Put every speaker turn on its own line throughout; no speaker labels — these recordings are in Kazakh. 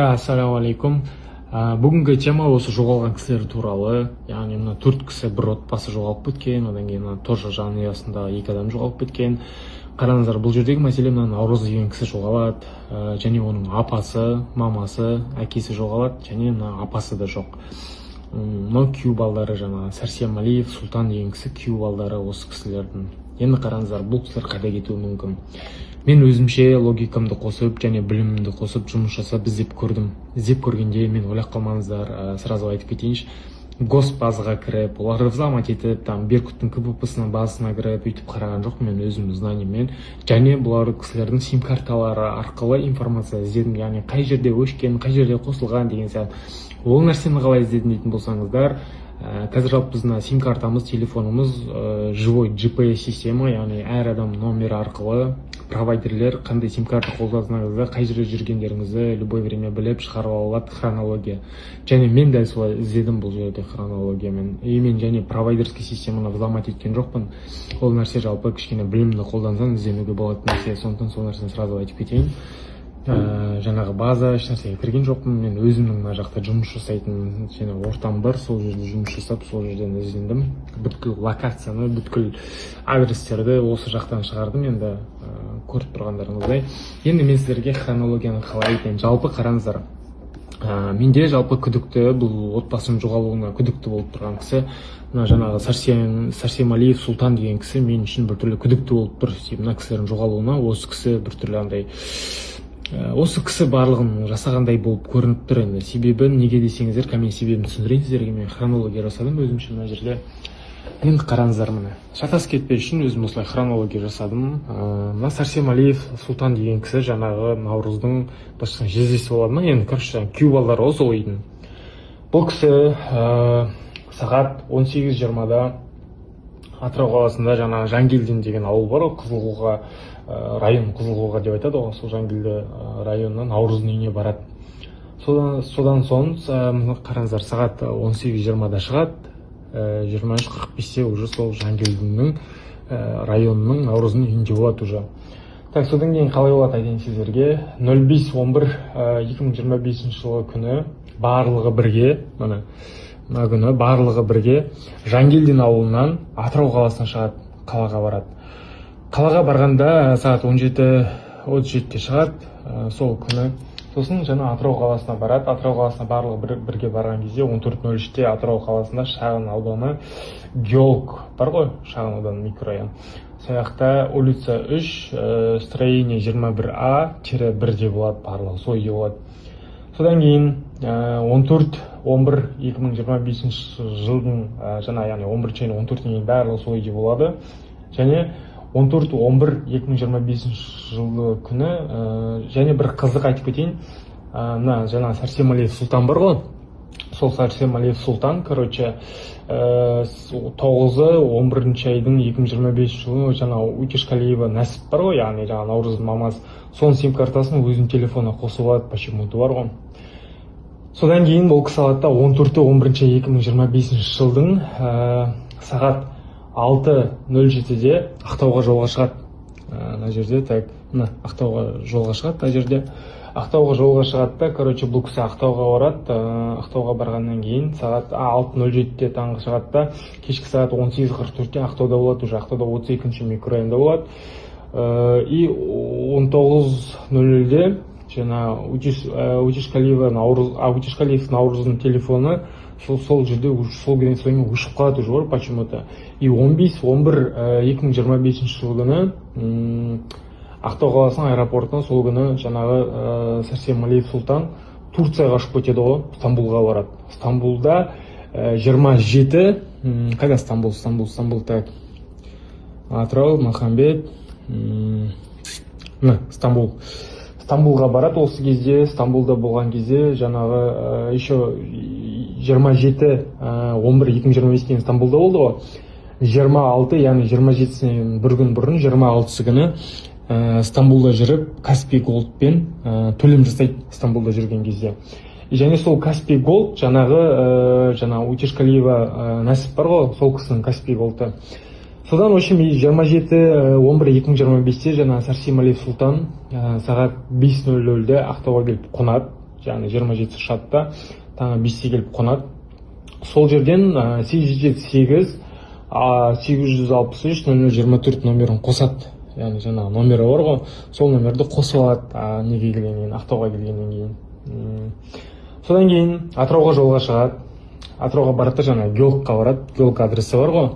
Ассаламу алейкум. Бүгінгі тема осы жоғалған кісілер туралы. Яғни мына 4 кісі бір отбасы жоғалып кеткен, одан кейін тоже жанұясында 2 адам жоғалып кеткен. Қараңыздар, бұл жердегі мәселе мына Наурыз деген кісі жоғалады, және оның апасы, мамасы, әкесі жоғалады, және мына апасы да жоқ. Мынау күйеу балдары, жаңа Сәрсен Малиев, Сұлтан деген кісі күйеу балдары осы кісілердің. Енді қараңыздар, бұл кісілер қайда кетуі мүмкін? Мен өзімше логикамды қосып және білімімді қосып жұмыс жасап іздеп көрдім. Іздеп көргенде мен ойлап қалмаңыздар, сразу айтып кетейінші. Госпазаға кіріп, оларды взламать етіп, Беркуттың КПП-сына базасына кіріп, өйтіп қараған жоқ, мен өзімнің знаниеммен. Және бұлар кісілердің сим-карталары арқылы информация іздедім, яғни қай жерде өшкен, қай жерде қосылған деген сияқты. Ол нәрсені қалай іздедім дейтін болсаңыздар, қазір жалпы біздің сим-картамыз, телефонымыз живой GPS система, яғни әр адам номері арқылы провайдерлер қандай сим-карта қолдансаңызда қай жерде жүргендеріңізді любой время біліп шығарып алады, хронология. Және мен дәл солай іздедім бұл жерде хронологиямен. Мен және провайдерский системаны взламать еткен жоқпын. Ол нәрсе жалпы кішкене білімді қолдансаң ізденуге болады нәрсе. Сондықтан сол нәрсені сразу айтып кетейін. Жаңағы база еш нәрсеге кірген жоқпын. Мен өзімнің мына жақта жұмыс жасайтын және ортам бар, сол жерде жұмыс жасап, сол жерден іздендім. Бүткіл локацияны, бүткіл адрестерді осы жақтан шығардым, енді көріп тұрғандарыңыздай. Енді мен сіздерге хронологияны қалай айтайын. Жалпы қараңыздар, менде жалпы күдікті, бұл отбасының жоғалуына күдікті болып тұрған кісі, мына жаңағы Сәрсен Малиев, Сұлтан деген кісі мен үшін біртүрлі күдікті болып тұр. Мына кісілердің жоғалуына осы кісі біртүрлі андай, осы кісі барлығын жасағандай болып көрініп тұр. Енді себебі неге десеңіздер, мен себебін түсіндірейін сіздерге. Мен хронология жасадым өзімше мына жерде. Енді қараңыздар, міне шатасып кетпес үшін өзім осылай хронология жасадым. Мына Сәрсен Малиев, Сұлтан деген кісі жаңағы Наурыздың жездесі болады ма, енді күйеу балдары осы ойдың. Бұл кісі сағат 18:20-да Атырау қаласында жаңағы Жангелдин деген ауыл бар, Қызылқоға район, Қызылқоға деп айтады ғой, сол Жангелді районынан Наурыздың үйіне барады. Содан соң қараңыздар, сағат 18:20-да шығады, 23:45-те уже сол Жангелдиннің районының Наурыздың үйінде болады уже. Так, содан кейін қалай болады айтайын сіздерге. 05.11.2025 жылы күні барлығы бірге, мына күні барлығы бірге Жангелдин ауылынан Атырау қаласына шығады, қалаға барады. Қалаға барғанда сағат 17:37-те шығады сол күні. Сосын жаңа Атырау қаласына барады. Атырау қаласына барлығы бірге барған кезде 14:03-те Атырау қаласында шағын ауданы Геолог бар ғой, шағын ауданы микрорайон. Сояқта улица 3, строение 21А-1-де болады барлығы, сол үйде болады. Содан кейін 14.11.2025 жылдың жаңа, яғни 11 және 14-нен барлығы сол үйде болады. Және 14.11.2025 жылы күні және бір қызық айтып кетейін. Мына жаңа Сәрсен Малиев, Сұлтан бар ғой. Сол Сәрсен Малиев, Сұлтан, 9-11 айдың 2025 жылы жаңа Утешкалиева Нәсіп бар ғой, яғни жаңа Наурыздың мамасы. Соның сим-картасын өзінің телефонына қосып алады, почему-то бар ғой. Содан кейін бұл кісі алады да 14.11.2025 жылдың сағат 6:07-де Ақтауға жолға шығады. Мына жерде, так, Ақтауға жолға шығады, мына жерде. Ақтауға жолға шығады да, бұл кісі Ақтауға барады. Ақтауға барғаннан кейін сағат 6:07-де таңғы шығады да, кешкі сағат 18:44-те Ақтауда болады, уже Ақтауда 32-ші микрорайонда болады. И 19:00-де жаңа Утешкалиев Наурыздың телефоны сол жерде сол күннен соң өшіп қалады уже бар почему-то. И 15.11.2025 жылы күні Ақтау қаласының аэропортына сол күні жаңағы Сәрсен Малиев, Сұлтан Турцияға ұшып кетеді ғой, Стамбулға барады. Стамбулда 27, қайда Стамбул, так, Атырау, Махамбет, Стамбулға барады. Осы кезде, Стамбулда болған кезде жаңағы еще 27.11.2025 Стамбулда болды ғой. 26, яғни 27-сінен бір күн бұрын, 26-сы күні Стамбулда жүріп, Каспий Голдпен төлем жасайды Стамбулда жүрген кезде. Және сол Каспий Голд жаңағы Утешкалиева Нәсіп бар ғой, сол кісінің Каспий Голды. Содан общем 27.11.2025-те жаңа Сәрсен Малиев, Сұлтан сағат 5:00-де Ақтауға келіп қонады. яғни 27 штатта таңғы 5-те келіп қонады. Сол жерден 878 863 0024 номерін қосады. Яғни жаңағы номері бар ғой, сол номерді қосып алады неге келгеннен кейін, Ақтауға келгеннен кейін. Содан кейін Атырауға жолға шығады. Атырауға барады, жаңа геологқа барады, геолог адресі бар ғой.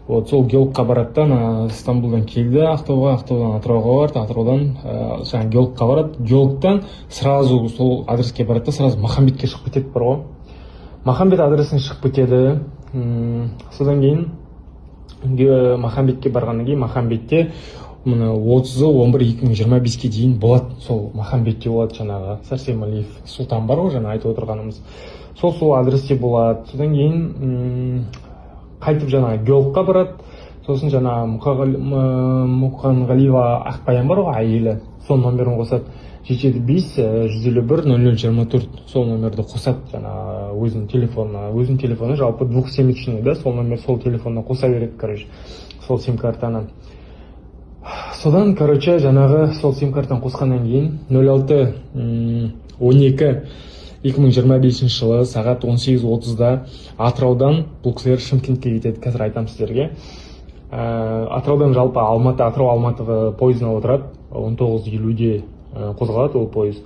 Вот сол геологқа барады да, Стамбулдан келді Ақтауға, Ақтаудан Атырауға барды, Атыраудан жаңа геологқа барады. Геологтан сразу сол адреске барады да, сразу Махамбетке шығып кетеді бар ғой. Махамбет адресіне шығып кетеді. Содан кейін Махамбетке барғаннан кейін Махамбетте 30-11-2025-ке дейін болады. Сол Махамбетте болады жаңағы Сәрсенғалиев Сұлтан бар ғой, жаңа айтып отырғанымыз. Сол адресте болады. Содан кейін қайтып жаңа геологқа барады. Сосын жаңа Мұқанғалиева Ақбаян бар ғой, әйелі. Сол номерін қосады. 77-101-0024 сол номерді қосады жаңа өзінің телефоны жалпы двухсимочный да, сол номер сол телефонына қоса береді, короче, сол сим-картаны. Содан, короче, жаңағы сол сим-картаны қосқаннан кейін 06-12-2025 жылы сағат 18:30-да Атыраудан бұл кісілер Шымкентке кетеді. Қазір айтам сіздерге. Атыраудан жалпы Атырау-Алматы пойызына отырады. 19:50-де қозғалады ол пойыз.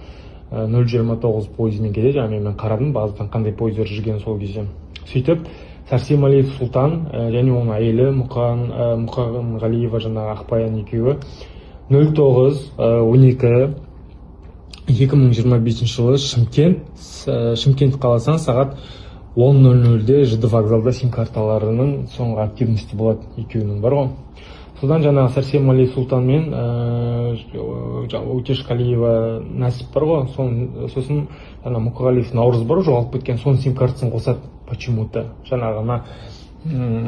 029 пойызымен келеді. Мен қарадым базадан қандай пойыздар жүрген сол кезде. Сөйтіп Сәрсенғалиев Сұлтан және оның әйелі Мұқанғалиева жаңағы Ақбаян екеуі 09-12-2025 жылы Шымкент қаласынан сағат 10:00-де ЖД вокзалда сим-карталарының соңғы активности болады, екеуінің бар ғой. Содан жаңағы Сәрсенғалиев Сұлтан мен Өтешқалиева Нәсіп бар ғой, сосын Мұқағалиев Наурыз бар, жоғалып кеткен, соның сим-картасын қосады почему-то. Жаңағы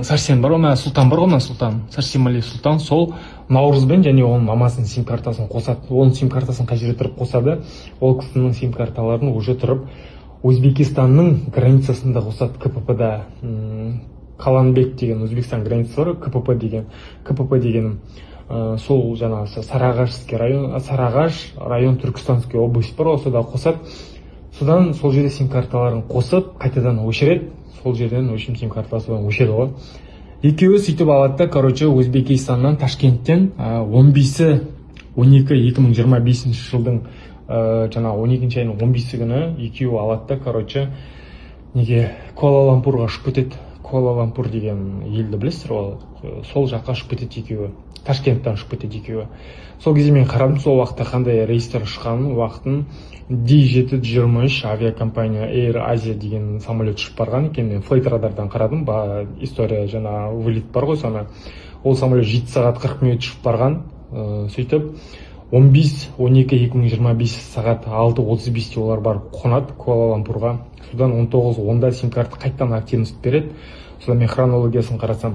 Сәрсен бар ғой, Сұлтан бар ғой, Сәрсенғалиев Сұлтан сол Наурызбен және оның мамасының сим-картасын қосады. Оның сим-картасын қай жерде тұрып қосады? Ол кісінің сим-карталарын уже тұрып Өзбекистанның границасында қосады, КПП-да. Қаланбек деген Өзбекстан границасы бар, КПП дегенім. Сол жаңағы Сарыағаш район Түркістанский область бар, осыда қосады. Содан сол жерде сим-карталарын қосып, қайтадан өшіреді. Сол жерден сим-картасы өшіреді ғой. Екеуі сөйтіп алады да, короче, Өзбекистаннан, Ташкенттен 15-12-2025 жылдың жаңа 12-ші айының 15-і күні екеуі алады да, короче, неге Куала-Лумпурға ұшып кетеді. Куала-Лумпур деген елді білесіздер ғой, сол жаққа ұшып кетеді екеуі. Ташкенттен ұшып кетеді екеуі. Сол кезде мен қарадым, сол уақытта қандай рейстер ұшқанын, уақытын D723 авиакомпания Air Asia деген самолет ұшып барған екен. Мен флайт радардан қарадым, история жаңа вылет бар ғой, соны. Ол самолет 7 сағат 40 минут ұшып барған. Сөйтіп 15-12-2025 сағат 6:35-те олар барып қонады Куала-Лумпурға. Содан 19:10-да сим-карта қайттан активность береді. Содан мен хронологиясын қарасам.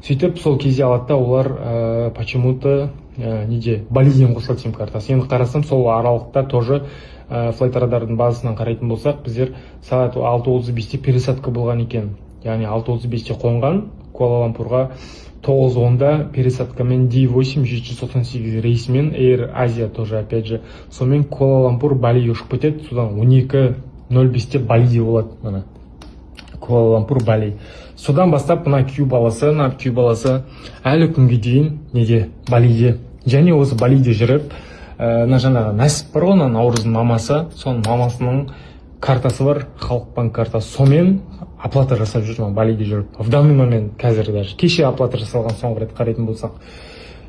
Сөйтіп сол кезде алады да олар почему-то Балиден қосылады сим-картасы. Енді қарасам сол аралықта тоже флайт радардың базасынан қарайтын болсақ, біздер сағат 6:35-те пересадка болған екен. Яғни 6:35-те қонған Куала-Лумпурға, 9:10-да пересадкамен D8 798 рейсімен Air Asia тоже опять же. Сонымен Куала-Лумпур Бали ұшып кетеді. Содан 12:05-те Балиде болады. Мына Куала-Лумпур Бали. Содан бастап мына Q баласы әлі күнге дейін неде Балиде. Және осы Балиде жүріп, жаңағы Нәсіп бар ғой, Наурыздың мамасы, соның мамасының картасы бар, Халық банк картасы. Сонымен оплата жасап жүрмін Балиде жүріп. В данный момент қазір даже кеше оплата жасалған соңғы рет қарайтын болсақ.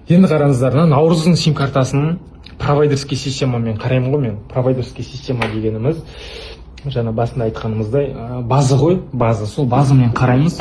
Енді қараңыздар, Наурыздың сим картасының провайдерский системамен қараймын ғой мен. Провайдерский система дегеніміз жаңа басында айтқанымыздай база ғой, сол базамен қараймыз.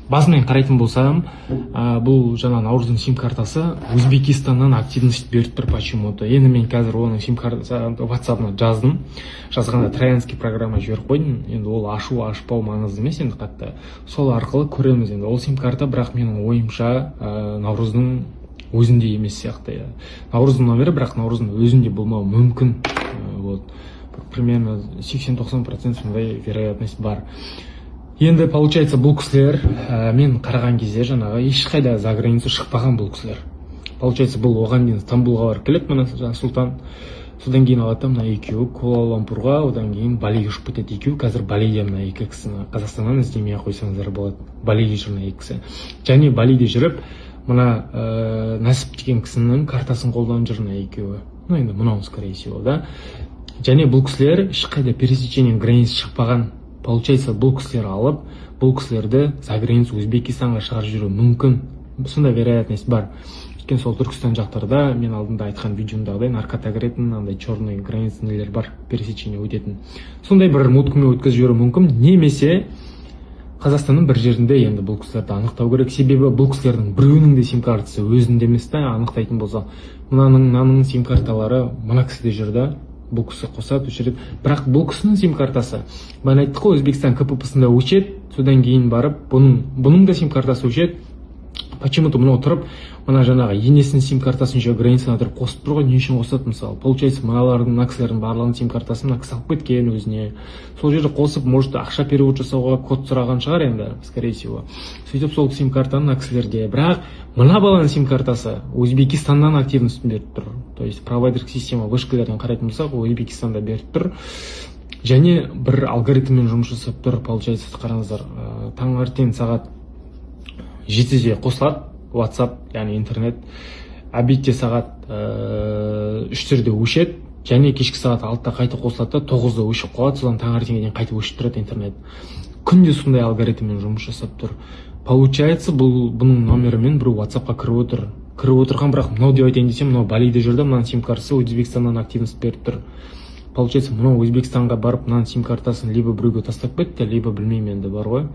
Базамен қарайтын болсам, бұл жаңа Наурыздың сим картасы Өзбекистаннан активность беріп тұр почему-то. Енді мен қазір оның сим картасын WhatsApp-на жазғанда троянский программа жіберіп қойдым. Енді ол ашпау маңызды емес, енді қатты. Сол арқылы көреміз енді. Ол сим карта бірақ менің ойымша Наурыздың өзінде емес сияқты. Наурыздың номері бірақ Наурыздың өзінде болмауы мүмкін. Вот. Примерно 80-90% сондай вероятность бар. Енді получается бұл кісілер мен қараған кезде жаңағы ешқайда за границу шықпаған бұл кісілер. Получается бұл оған дейін Стамбулға барып келеді, мына Сұлтан. содан кейін алады да мына екеуі Куала-Лумпурға, одан кейін Балиге ұшып кетеді екеуі. Қазір Балиде мына екі кісіні Қазақстаннан іздемей ақ қойсаңыздар болады. Балиде жүр мына екі кісі. Және Балиде жүріп мына Нәсіп деген кісінің картасын қолданып жүр мына екеуі. Ну енді мынау скорее всего, да. Және бұл кісілер ешқайда пересечениен границ шықпаған. Получается, бұл кісілер алып, бұл кісілерді за границу Өзбекистанға шығарып жүру мүмкін. Сондай вероятность бар. Өйткені сол Түркістан жақтарда мен алдында айтқан видеомдағыдай наркота кіретін, андай черный граница нелер бар, пересечение өтетін. Сондай бір муткамен өткізіп жіберу мүмкін. Немесе Қазақстанның бір жерінде енді бұл кісілерді анықтау керек. Себебі бұл кісілердің біреуінің де сим картасы өзінде емес та, анықтайтын болса, мынаның сим карталары мына кісіде жүр да, бұл кісі қосады, өшіреді. Бірақ бұл кісінің сим картасы, мен айттық қой, Өзбекстан КПП-сында өшеді, содан кейін барып, бұның да сим картасы өшеді. Почему-то мынау тұрып, мына жаңағы енесінің сим картасын жүйе границаны тұрып қосып тұр ғой, не үшін қосады мысалы. Получается, мыналардың, мына кісілердің барлығының сим картасын мына кісі алып кеткен өзіне. Сол жерде қосып, может, ақша перевод жасауға код сұраған шығар енді, скорее всего. Сөйтіп сол сим картаны мына кісілерге. Бірақ мына баланың сим картасы Өзбекистаннан активностін беріп тұр. То есть провайдерлік система вышкалерден қарайтын болсақ, Өзбекистанда беріп тұр. Және бір алгоритммен жұмыс жасап тұр. Получается, қараңыздар, таңертең сағат 7-де қосылады WhatsApp, яғни интернет. Обедте сағат 3-де өшеді, және кешкі сағат 6-да қайта қосылады да 9-да өшіп қалады, содан таңертеңге дейін қайта өшіп тұрады интернет. Күнде сондай алгоритммен жұмыс жасап тұр. Получается, бұның номерімен бір WhatsApp-қа кіріп отырған, бірақ мынау деп айтайын десем, мынау Балиде жүрді, мынаның сим картасы Өзбекстаннан активность беріп тұр. Получается, мынау Өзбекстанға барып, мынаның сим картасын либо біреуге тастап кетті, либо білмеймін енді бар ғой.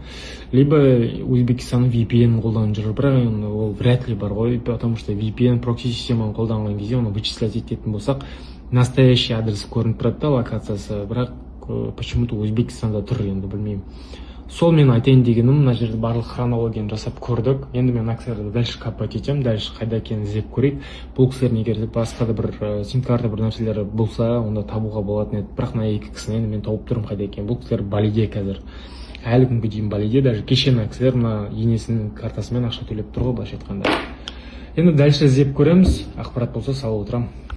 Либо Өзбекстанның VPN қолданып жүр, бірақ ол вряд ли бар ғой, потому что VPN прокси системаны қолданған кезде оны вычислять ететін болсақ, настоящий адрес көрініп тұрады да, локациясы, бірақ почему-то Өзбекстанда тұр, енді білмеймін. Сол мен айтайын дегенім, мына жерде барлық хронологияны жасап көрдік. Енді мен аксерді дальше копать етем, дальше қайда екенін іздеп көрейік. Бұл кісілердің егер басқа да бір сим карта бір нәрселері болса, онда табуға болатын еді. Бірақ мына екі кісіні енді мен тауып тұрмын қайда екенін. Бұл кісілер Балиде қазір. Әлі күнге дейін Балиде, даже кеше мына кісілер мына енесінің картасымен ақша төлеп тұр ғой, былайша айтқанда. Енді дальше іздеп көреміз. Ақпарат болса салып отырамын.